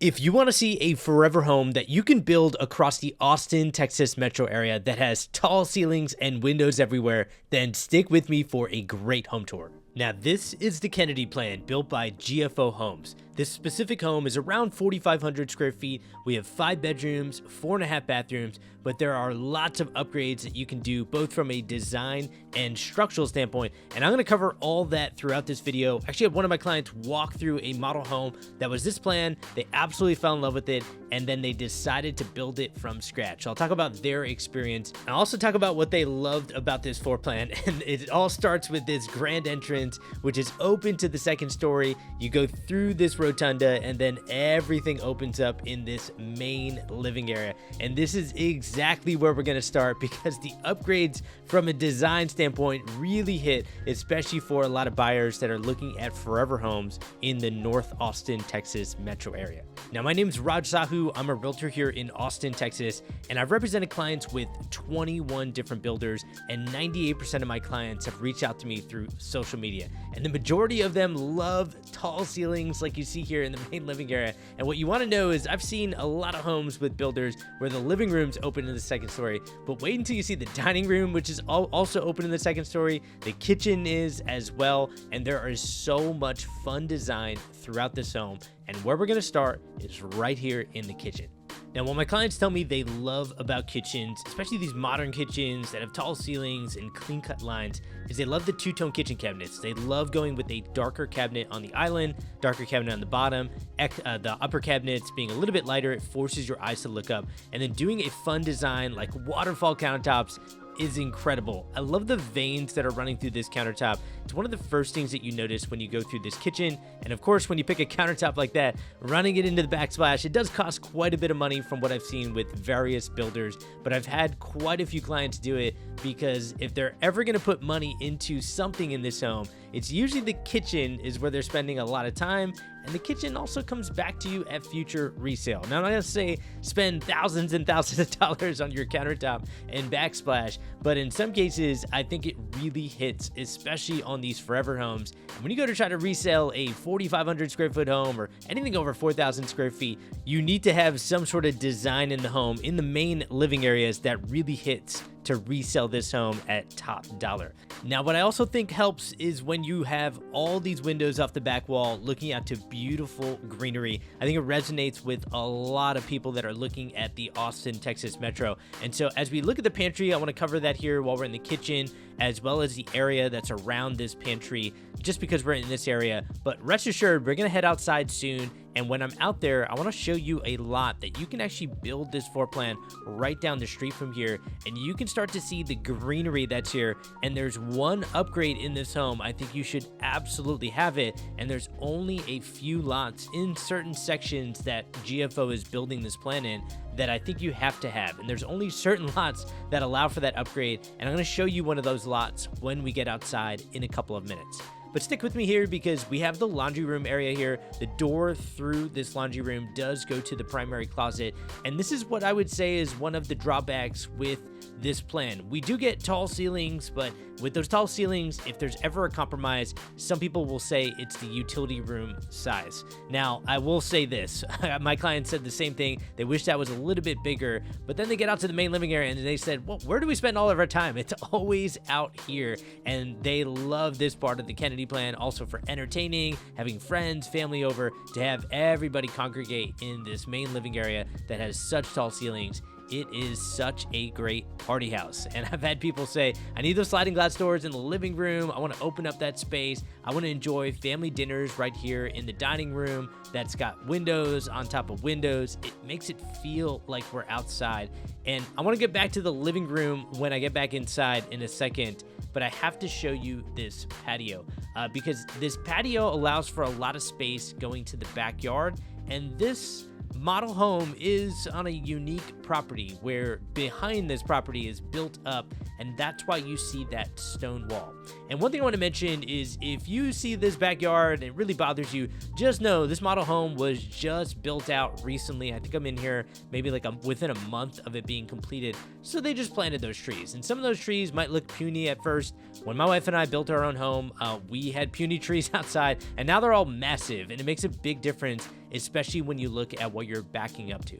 If you want to see a forever home that you can build across the Austin, Texas metro area that has tall ceilings and windows everywhere, then stick with me for a great home tour. Now, this is the Kennedy plan built by GFO Homes. This specific home is around 4,500 square feet. We have 5 bedrooms, 4.5 bathrooms, but there are lots of upgrades that you can do both from a design and structural standpoint. And I'm going to cover all that throughout this video. Actually, I had one of my clients walk through a model home that was this plan. They absolutely fell in love with it, and then they decided to build it from scratch. I'll talk about their experience. I'll also talk about what they loved about this floor plan. And it all starts with this grand entrance, which is open to the second story. You go through this rotunda, and then everything opens up in this main living area. And this is exactly where we're going to start, because the upgrades from a design standpoint really hit, especially for a lot of buyers that are looking at forever homes in the North Austin, Texas metro area. Now, my name is Raj Sahu. I'm a realtor here in Austin, Texas, and I've represented clients with 21 different builders, and 98% of my clients have reached out to me through social media. And the majority of them love tall ceilings like you see here in the main living area. And what you want to know is I've seen a lot of homes with builders where the living room's open in the second story, but wait until you see the dining room, which is also open in the second story. The kitchen is as well, and there is so much fun design throughout this home. And where we're going to start is right here in the kitchen. Now, what my clients tell me they love about kitchens, especially these modern kitchens that have tall ceilings and clean-cut lines, is they love the two-tone kitchen cabinets. They love going with a darker cabinet on the island, darker cabinet on the bottom, the upper cabinets being a little bit lighter. It forces your eyes to look up. And then doing a fun design like waterfall countertops is incredible. I love the veins that are running through this countertop. It's one of the first things that you notice when you go through this kitchen. And of course, when you pick a countertop like that, running it into the backsplash, it does cost quite a bit of money from what I've seen with various builders, but I've had quite a few clients do it, because if they're ever going to put money into something in this home, it's usually the kitchen is where they're spending a lot of time. And the kitchen also comes back to you at future resale. Now, I'm not going to say spend thousands and thousands of dollars on your countertop and backsplash, but in some cases, I think it really hits, especially on these forever homes. And when you go to try to resell a 4,500 square foot home or anything over 4,000 square feet, you need to have some sort of design in the home, in the main living areas, that really hits to resell this home at top dollar. Now, what I also think helps is when you have all these windows off the back wall looking out to beautiful greenery. I think it resonates with a lot of people that are looking at the Austin, Texas metro. And so as we look at the pantry, I want to cover that here while we're in the kitchen, as well as the area that's around this pantry, just because we're in this area. But rest assured, we're going to head outside soon. And when I'm out there, I want to show you a lot that you can actually build this floor plan right down the street from here. And you can start to see the greenery that's here. And there's one upgrade in this home. I think you should absolutely have it. And there's only a few lots in certain sections that GFO is building this plan in that I think you have to have. And there's only certain lots that allow for that upgrade. And I'm going to show you one of those lots when we get outside in a couple of minutes. But stick with me here, because we have the laundry room area here. The door through this laundry room does go to the primary closet. And this is what I would say is one of the drawbacks with this plan. We do get tall ceilings, but with those tall ceilings, if there's ever a compromise, some people will say it's the utility room size. Now, I will say this. My client said the same thing. They wish that was a little bit bigger, but then they get out to the main living area and they said, well, where do we spend all of our time? It's always out here. And they love this part of the Kennedy plan also for entertaining, having friends, family over, to have everybody congregate in this main living area that has such tall ceilings. It is such a great party house. And I've had people say, I need those sliding glass doors in the living room. I want to open up that space. I want to enjoy family dinners right here in the dining room that's got windows on top of windows. It makes it feel like we're outside. And I want to get back to the living room when I get back inside in a second. But I have to show you this patio because this patio allows for a lot of space going to the backyard. And this model home is on a unique property where behind this property is built up, and that's why you see that stone wall. And one thing I want to mention is if you see this backyard and it really bothers you, just know this model home was just built out recently. I think I'm in here maybe like within a month of it being completed. So they just planted those trees, and some of those trees might look puny at first. When my wife and I built our own home, we had puny trees outside, and now they're all massive, and it makes a big difference especially when you look at what you're backing up to.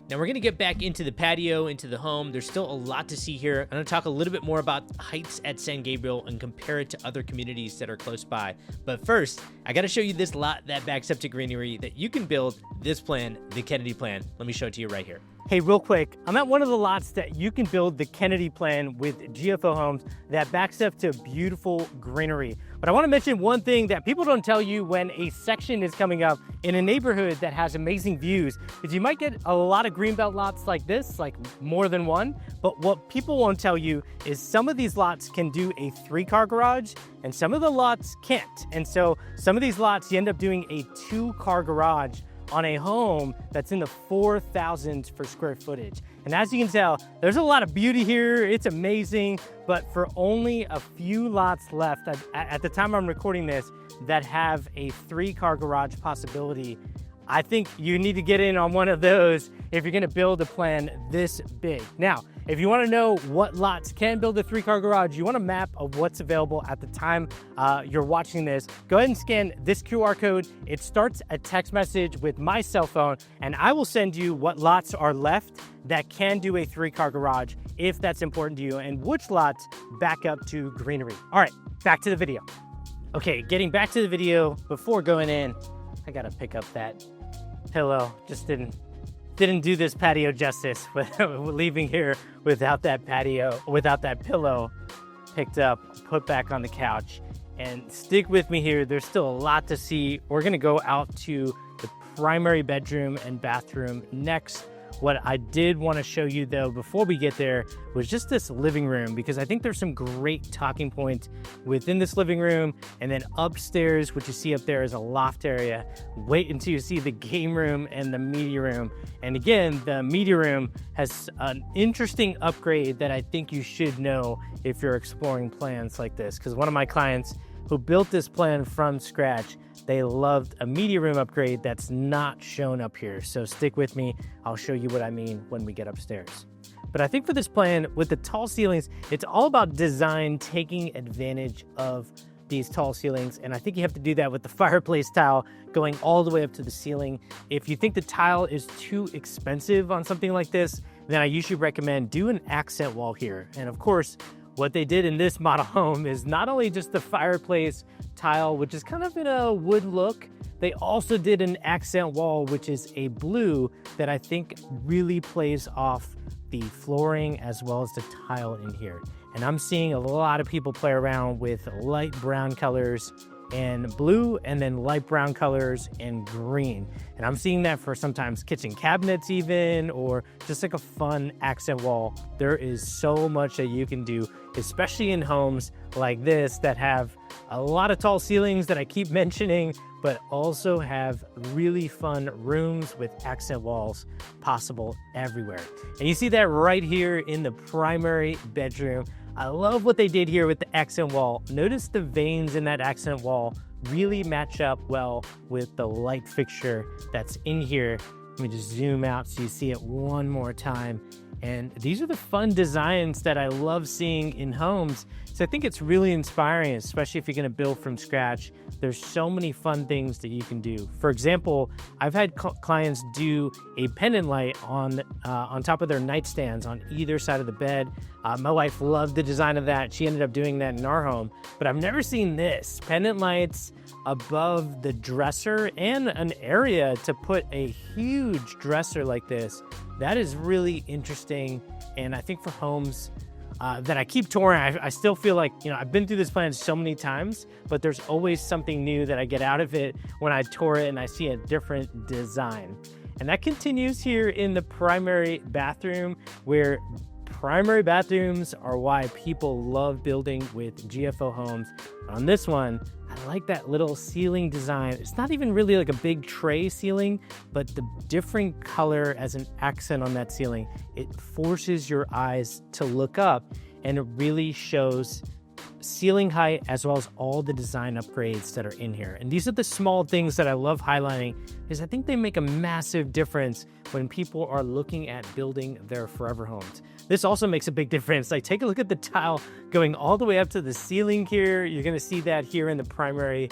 Now we're gonna get back into the patio, into the home. There's still a lot to see here. I'm gonna talk a little bit more about heights at San Gabriel and compare it to other communities that are close by. But first, I gotta show you this lot that backs up to greenery that you can build this plan, the Kennedy plan. Let me show it to you right here. Hey, real quick, I'm at one of the lots that you can build the Kennedy plan with GFO Homes that backs up to beautiful greenery. But I want to mention one thing that people don't tell you when a section is coming up in a neighborhood that has amazing views, is you might get a lot of greenbelt lots like this, like more than one. But what people won't tell you is some of these lots can do a 3-car garage and some of the lots can't. And so some of these lots, you end up doing a 2-car garage on a home that's in the 4,000s for square footage. And as you can tell, there's a lot of beauty here. It's amazing, but for only a few lots left at the time I'm recording this that have a 3-car garage possibility, I think you need to get in on one of those if you're gonna build a plan this big. Now, if you wanna know what lots can build a 3-car garage, you want a map of what's available at the time you're watching this, go ahead and scan this QR code. It starts a text message with my cell phone, and I will send you what lots are left that can do a 3-car garage if that's important to you, and which lots back up to greenery. All right, back to the video. Okay, getting back to the video, before going in, I gotta pick up that pillow. Just didn't do this patio justice with leaving here without that pillow picked up, put back on the couch. And stick with me here, there's still a lot to see. We're gonna go out to the primary bedroom and bathroom next. What I did want to show you though before we get there was just this living room, because I think there's some great talking points within this living room. And then upstairs, what you see up there is a loft area. Wait until you see the game room and the media room. And again, the media room has an interesting upgrade that I think you should know if you're exploring plans like this, because one of my clients who built this plan from scratch, they loved a media room upgrade that's not shown up here. So stick with me. I'll show you what I mean when we get upstairs. But I think for this plan with the tall ceilings, it's all about design, taking advantage of these tall ceilings. And I think you have to do that with the fireplace tile going all the way up to the ceiling. If you think the tile is too expensive on something like this, then I usually recommend do an accent wall here. And of course, what they did in this model home is not only just the fireplace tile, which is kind of in a wood look, they also did an accent wall, which is a blue that I think really plays off the flooring as well as the tile in here. And I'm seeing a lot of people play around with light brown colors and blue, and then light brown colors and green. And I'm seeing that for sometimes kitchen cabinets even, or just like a fun accent wall. There is so much that you can do, especially in homes like this that have a lot of tall ceilings that I keep mentioning, but also have really fun rooms with accent walls possible everywhere. And you see that right here in the primary bedroom. I love what they did here with the accent wall. Notice the veins in that accent wall really match up well with the light fixture that's in here. Let me just zoom out so you see it one more time. And these are the fun designs that I love seeing in homes. So I think it's really inspiring, especially if you're gonna build from scratch. There's so many fun things that you can do. For example, I've had clients do a pendant light on top of their nightstands on either side of the bed. My wife loved the design of that. She ended up doing that in our home, but I've never seen this. Pendant lights above the dresser and an area to put a huge dresser like this. That is really interesting. And I think for homes that I keep touring, I still feel like, I've been through this plan so many times, but there's always something new that I get out of it when I tour it and I see a different design. And that continues here in the primary bathroom, where primary bathrooms are why people love building with GFO Homes. On this one, I like that little ceiling design. It's not even really like a big tray ceiling, but the different color as an accent on that ceiling, it forces your eyes to look up, and it really shows ceiling height as well as all the design upgrades that are in here. And these are the small things that I love highlighting, because I think they make a massive difference when people are looking at building their forever homes. This also makes a big difference. Like, take a look at the tile going all the way up to the ceiling here. You're gonna see that here in the primary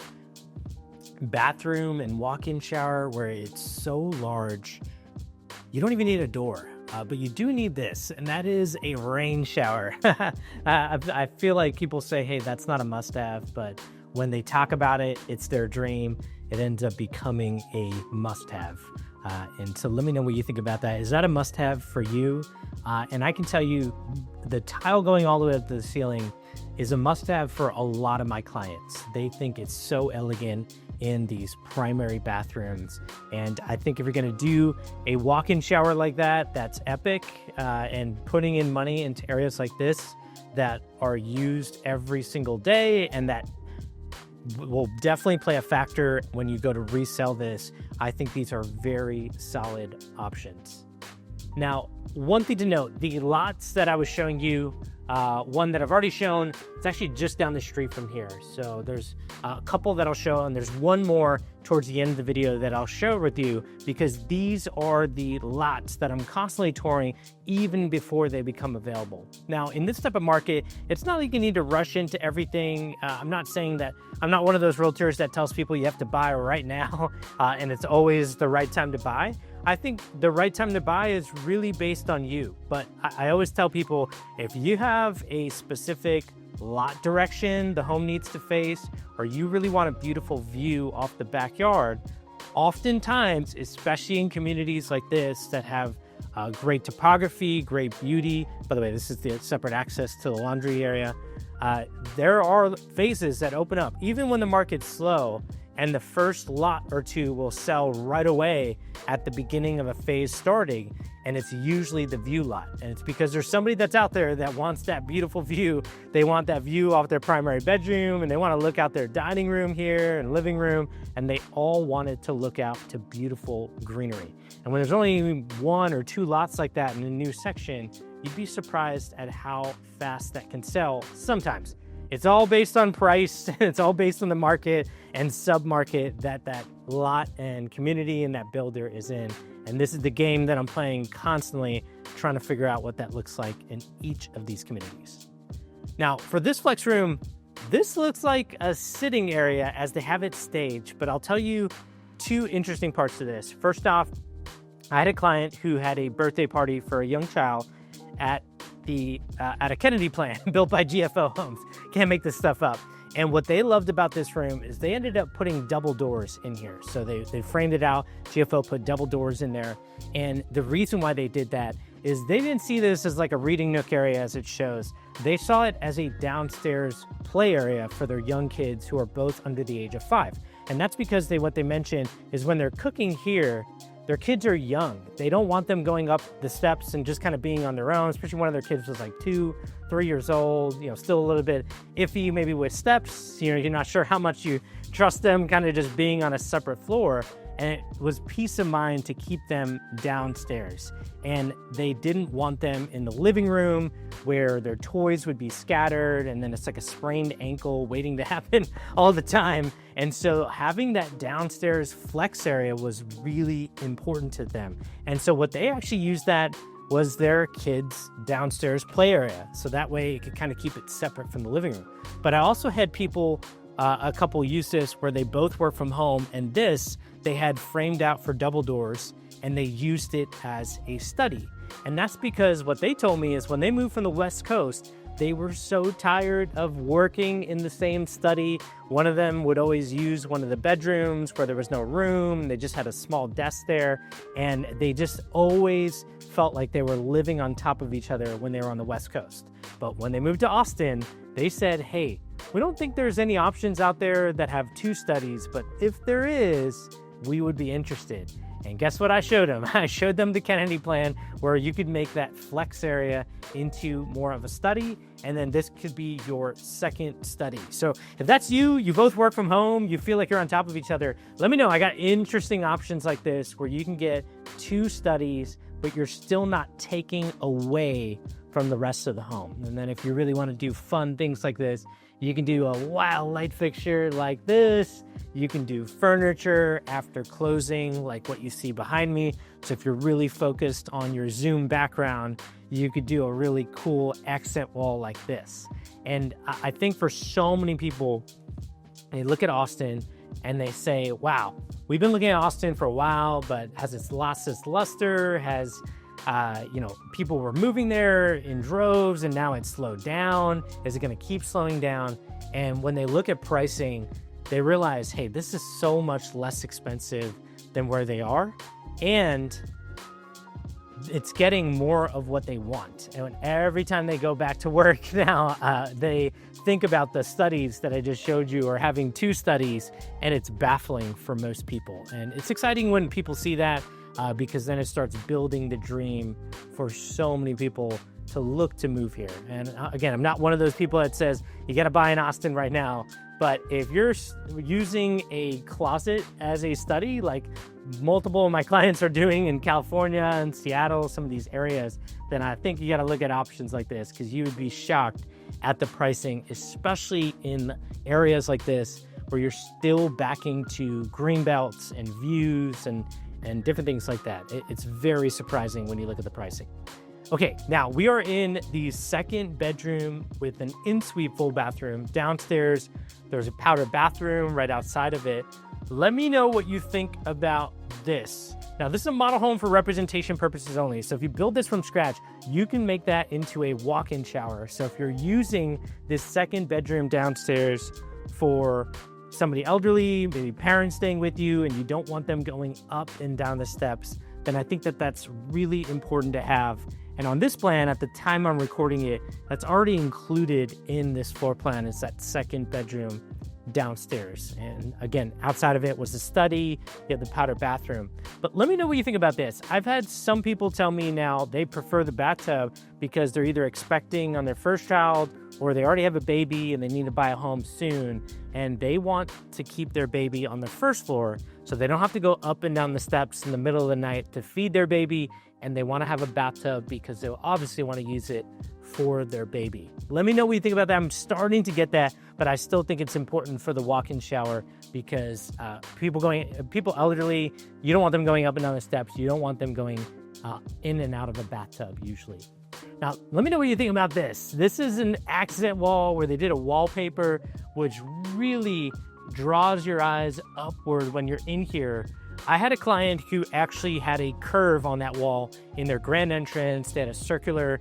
bathroom and walk-in shower where it's so large, you don't even need a door. But you do need this, and that is a rain shower. I feel like people say, hey, that's not a must-have, but when they talk about it, it's their dream. It ends up becoming a must-have. And so let me know what you think about that. Is that a must-have for you? And I can tell you the tile going all the way up to the ceiling is a must-have for a lot of my clients. They think it's so elegant in these primary bathrooms. And I think if you're gonna do a walk-in shower like that, that's epic. And putting in money into areas like this that are used every single day and that will definitely play a factor when you go to resell this, I think these are very solid options. Now, one thing to note, the lots that I was showing you, one that I've already shown, it's actually just down the street from here. So there's a couple that I'll show, and there's one more towards the end of the video that I'll share with you, because these are the lots that I'm constantly touring even before they become available. Now, in this type of market, it's not like you need to rush into everything. I'm not saying that, I'm not one of those realtors that tells people you have to buy right now, and it's always the right time to buy. I think the right time to buy is really based on you. But I always tell people, if you have a specific lot direction the home needs to face, or you really want a beautiful view off the backyard, oftentimes, especially in communities like this that have great topography, great beauty, by the way, this is the separate access to the laundry area, there are phases that open up, even when the market's slow, and the first lot or two will sell right away at the beginning of a phase starting, and it's usually the view lot. And it's because there's somebody that's out there that wants that beautiful view. They want that view off their primary bedroom, and they want to look out their dining room here and living room, and they all wanted to look out to beautiful greenery. And when there's only one or two lots like that in a new section, you'd be surprised at how fast that can sell sometimes. It's all based on price, it's all based on the market and sub-market that lot and community and that builder is in. And this is the game that I'm playing constantly, trying to figure out what that looks like in each of these communities. Now, for this flex room, this looks like a sitting area as they have it staged, but I'll tell you two interesting parts to this. First off, I had a client who had a birthday party for a young child at a Kennedy plan built by GFO Homes. Can't make this stuff up. And what they loved about this room is they ended up putting double doors in here. So they framed it out. GFO put double doors in there. And the reason why they did that is they didn't see this as like a reading nook area as it shows. They saw it as a downstairs play area for their young kids who are both under the age of 5. And that's because what they mentioned is when they're cooking here, their kids are young. They don't want them going up the steps and just kind of being on their own, especially one of their kids was like 2, 3 years old, still a little bit iffy maybe with steps. You're not sure how much you trust them kind of just being on a separate floor. And it was peace of mind to keep them downstairs. And they didn't want them in the living room where their toys would be scattered and then it's like a sprained ankle waiting to happen all the time. And so having that downstairs flex area was really important to them. And so what they actually used that was their kids' downstairs play area. So that way it could kind of keep it separate from the living room. But I also had people, a couple use this where they both work from home, and this they had framed out for double doors and they used it as a study. And that's because what they told me is when they moved from the West Coast, they were so tired of working in the same study. One of them would always use one of the bedrooms where there was no room. They just had a small desk there, and they just always felt like they were living on top of each other when they were on the West Coast. But when they moved to Austin, they said, hey, we don't think there's any options out there that have 2 studies, but if there is, we would be interested. And guess what I showed them? I showed them the Kennedy plan where you could make that flex area into more of a study, and then this could be your second study. So if that's you both work from home, you feel like you're on top of each other, let me know. I got interesting options like this where you can get 2 studies, but you're still not taking away from the rest of the home. And then if you really want to do fun things like this, you can do a wild light fixture like this. You can do furniture after closing, like what you see behind me. So if you're really focused on your Zoom background, you could do a really cool accent wall like this. And I think for so many people, they look at Austin and they say, wow, we've been looking at Austin for a while, but has it lost its luster? Has, people were moving there in droves and now it's slowed down. Is it going to keep slowing down? And when they look at pricing, they realize, hey, this is so much less expensive than where they are. And it's getting more of what they want. And every time they go back to work now, they think about the studies that I just showed you, or having 2 studies, and it's baffling for most people. And it's exciting when people see that, because then it starts building the dream for so many people to look to move here. And again, I'm not one of those people that says you got to buy in Austin right now. But if you're using a closet as a study, like multiple of my clients are doing in California and Seattle, some of these areas, then I think you got to look at options like this, because you would be shocked at the pricing, especially in areas like this where you're still backing to green belts and views and different things like that. It's very surprising when you look at the pricing. Okay, now we are in the 2nd bedroom with an in-suite full bathroom. Downstairs, there's a powder bathroom right outside of it. Let me know what you think about this. Now, this is a model home for representation purposes only. So if you build this from scratch, you can make that into a walk-in shower. So if you're using this 2nd bedroom downstairs for somebody elderly, maybe parents staying with you, and you don't want them going up and down the steps, then I think that that's really important to have. And on this plan, at the time I'm recording it, that's already included in this floor plan, is that 2nd bedroom downstairs. And again, outside of it was the study, you have the powder bathroom. But let me know what you think about this. I've had some people tell me now they prefer the bathtub because they're either expecting on their first child, or they already have a baby and they need to buy a home soon, and they want to keep their baby on the first floor so they don't have to go up and down the steps in the middle of the night to feed their baby, and they want to have a bathtub because they'll obviously want to use it for their baby. Let me know what you think about that. I'm starting to get that, but I still think it's important for the walk-in shower because people elderly, you don't want them going up and down the steps. You don't want them going in and out of a bathtub usually. Now, let me know what you think about this. This is an accent wall where they did a wallpaper, which really draws your eyes upward when you're in here. I had a client who actually had a curve on that wall in their grand entrance. They had a spiral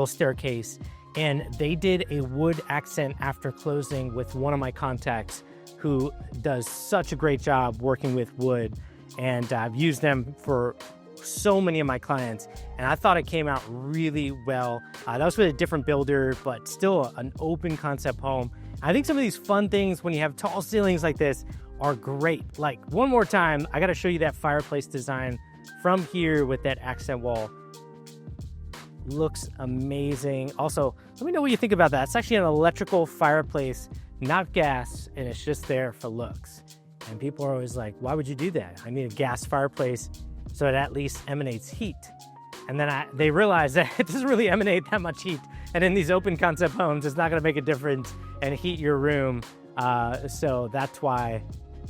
staircase, and they did a wood accent after closing with one of my contacts who does such a great job working with wood. And I've used them for so many of my clients, and I thought it came out really well. That was with a different builder, but still an open concept home. I think some of these fun things when you have tall ceilings like this are great. Like, one more time, I got to show you that fireplace design from here with that accent wall. Looks amazing. Also, let me know what you think about that. It's actually an electrical fireplace, not gas, and it's just there for looks. And people are always like, why would you do that? I need a gas fireplace so it at least emanates heat. And then they realize that it doesn't really emanate that much heat. And in these open concept homes, it's not going to make a difference and heat your room. So that's why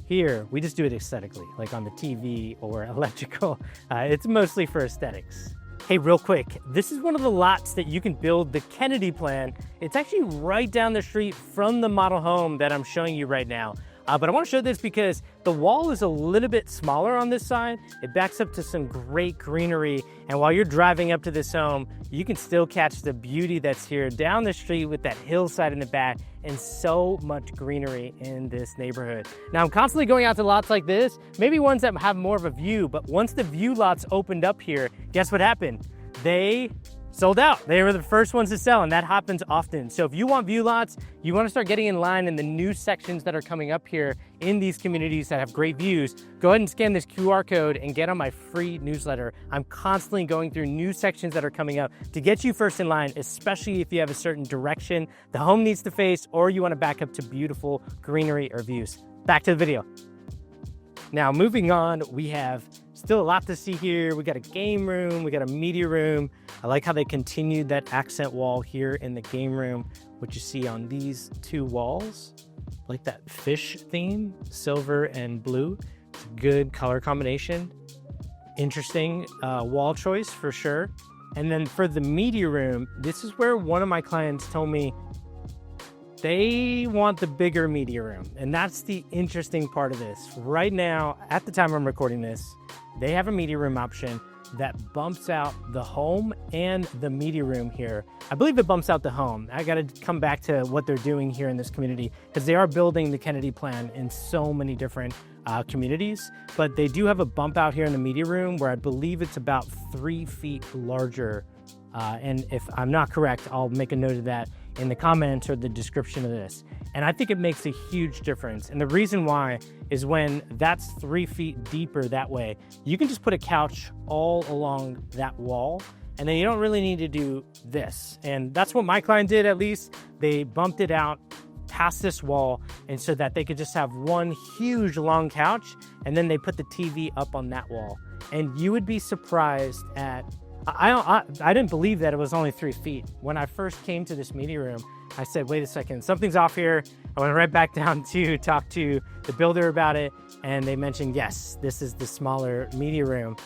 here we just do it aesthetically, like on the TV or electrical. It's mostly for aesthetics. Hey, real quick, this is one of the lots that you can build the Kennedy plan. It's actually right down the street from the model home that I'm showing you right now. But I want to show this because the wall is a little bit smaller on this side. It backs up to some great greenery. And while you're driving up to this home, you can still catch the beauty that's here down the street with that hillside in the back and so much greenery in this neighborhood. Now, I'm constantly going out to lots like this, maybe ones that have more of a view, but once the view lots opened up here, guess what happened? They sold out. They were the first ones to sell, and that happens often. So if you want view lots, you want to start getting in line in the new sections that are coming up here in these communities that have great views, go ahead and scan this QR code and get on my free newsletter. I'm constantly going through new sections that are coming up to get you first in line, especially if you have a certain direction the home needs to face or you want to back up to beautiful greenery or views. Back to the video. Now, moving on, we have still a lot to see here. We got a game room, we got a media room. I like how they continued that accent wall here in the game room, which you see on these 2 walls. Like that fish theme, silver and blue. It's a good color combination. Interesting wall choice for sure. And then for the media room, this is where one of my clients told me They want the bigger media room, and that's the interesting part of this. Right now, at the time I'm recording this, they have a media room option that bumps out the home and the media room here. I believe it bumps out the home. I got to come back to what they're doing here in this community, because they are building the Kennedy plan in so many different communities, but they do have a bump out here in the media room where I believe it's about 3 feet larger. And if I'm not correct, I'll make a note of that in the comments or the description of this. And I think it makes a huge difference. And the reason why is when that's 3 feet deeper that way, you can just put a couch all along that wall, and then you don't really need to do this. And that's what my client did, at least. They bumped it out past this wall, and so that they could just have one huge long couch, and then they put the TV up on that wall. And you would be surprised at I didn't believe that it was only 3 feet. When I first came to this media room, I said, wait a second, something's off here. I went right back down to talk to the builder about it, and they mentioned, yes, this is the smaller media room.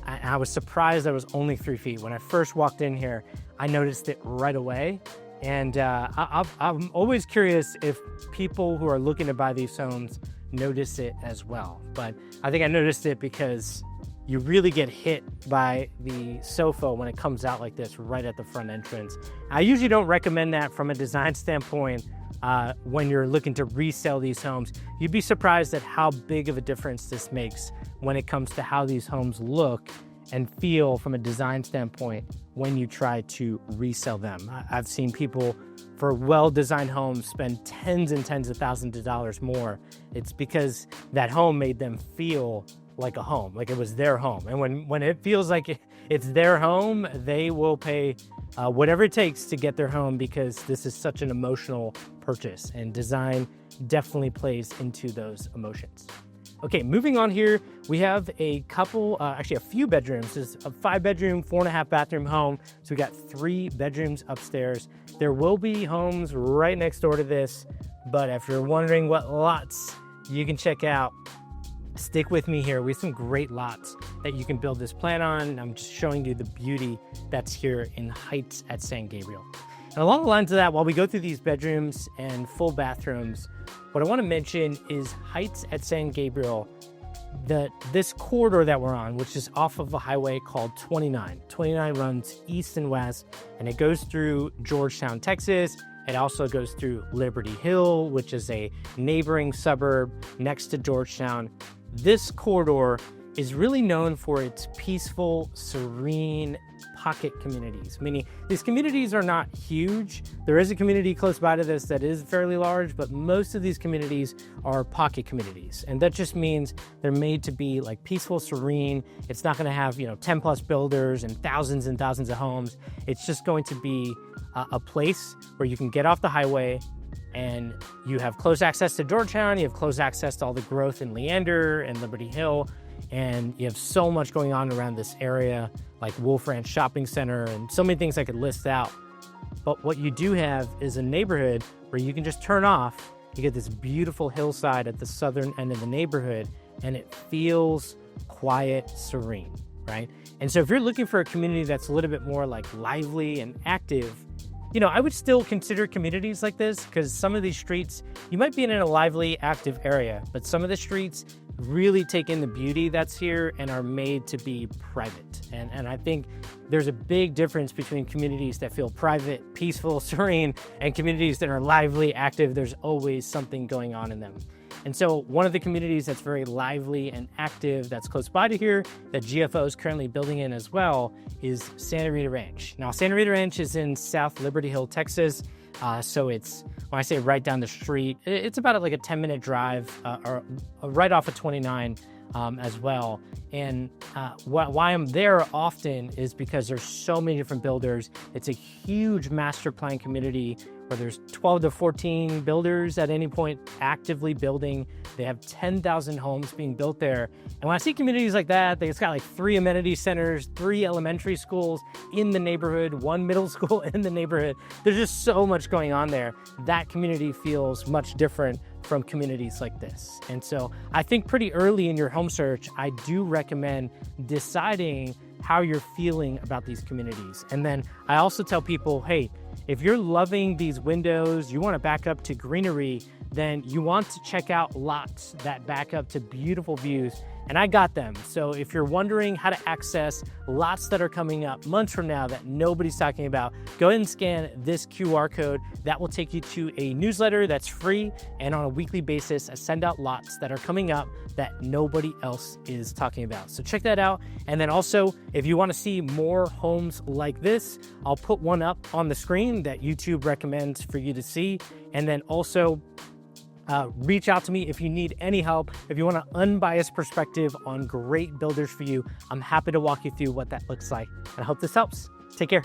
I was surprised that it was only 3 feet. When I first walked in here, I noticed it right away. And I'm always curious if people who are looking to buy these homes notice it as well. But I think I noticed it because you really get hit by the sofa when it comes out like this right at the front entrance. I usually don't recommend that from a design standpoint when you're looking to resell these homes. You'd be surprised at how big of a difference this makes when it comes to how these homes look and feel from a design standpoint when you try to resell them. I've seen people for well-designed homes spend tens and tens of thousands of dollars more. It's because that home made them feel like a home, like it was their home. And when it feels like it's their home, they will pay whatever it takes to get their home, because this is such an emotional purchase, and design definitely plays into those emotions. Okay, moving on here, we have a couple, actually a few bedrooms. This is a 5-bedroom, 4.5 bathroom home. So we got 3 bedrooms upstairs. There will be homes right next door to this, but if you're wondering what lots you can check out, stick with me here. We have some great lots that you can build this plan on. I'm just showing you the beauty that's here in Heights at San Gabriel. And along the lines of that, while we go through these bedrooms and full bathrooms, what I want to mention is Heights at San Gabriel, this corridor that we're on, which is off of a highway called 29. 29 runs east and west, and it goes through Georgetown, Texas. It also goes through Liberty Hill, which is a neighboring suburb next to Georgetown. This corridor is really known for its peaceful, serene pocket communities, meaning these communities are not huge. There is a community close by to this that is fairly large, but most of these communities are pocket communities. And that just means they're made to be like peaceful, serene. It's not going to have, 10 plus builders and thousands of homes. It's just going to be a place where you can get off the highway, and you have close access to Georgetown. You have close access to all the growth in Leander and Liberty Hill. And you have so much going on around this area, like Wolf Ranch Shopping Center and so many things I could list out. But what you do have is a neighborhood where you can just turn off. You get this beautiful hillside at the southern end of the neighborhood, and it feels quiet, serene, right? And so if you're looking for a community that's a little bit more like lively and active, I would still consider communities like this, because some of these streets, you might be in a lively, active area, but some of the streets really take in the beauty that's here and are made to be private. And I think there's a big difference between communities that feel private, peaceful, serene, and communities that are lively, active. There's always something going on in them. And so one of the communities that's very lively and active that's close by to here that GFO is currently building in as well is Santa Rita Ranch. Now, Santa Rita Ranch is in South Liberty Hill, Texas. So it's, when I say right down the street, it's about like a 10-minute drive or right off of 29 as well. And why I'm there often is because there's so many different builders. It's a huge master plan community where there's 12 to 14 builders at any point actively building. They have 10,000 homes being built there. And when I see communities like that, it's got like 3 amenity centers, 3 elementary schools in the neighborhood, 1 middle school in the neighborhood. There's just so much going on there. That community feels much different from communities like this. And so I think pretty early in your home search, I do recommend deciding how you're feeling about these communities. And then I also tell people, hey, if you're loving these windows, you want to back up to greenery, then you want to check out lots that back up to beautiful views. And I got them. So if you're wondering how to access lots that are coming up months from now that nobody's talking about, go ahead and scan this QR code. That will take you to a newsletter that's free, and on a weekly basis, I send out lots that are coming up that nobody else is talking about. So check that out. And then also, if you want to see more homes like this, I'll put one up on the screen that YouTube recommends for you to see. And then also, reach out to me if you need any help. If you want an unbiased perspective on great builders for you, I'm happy to walk you through what that looks like. And I hope this helps. Take care.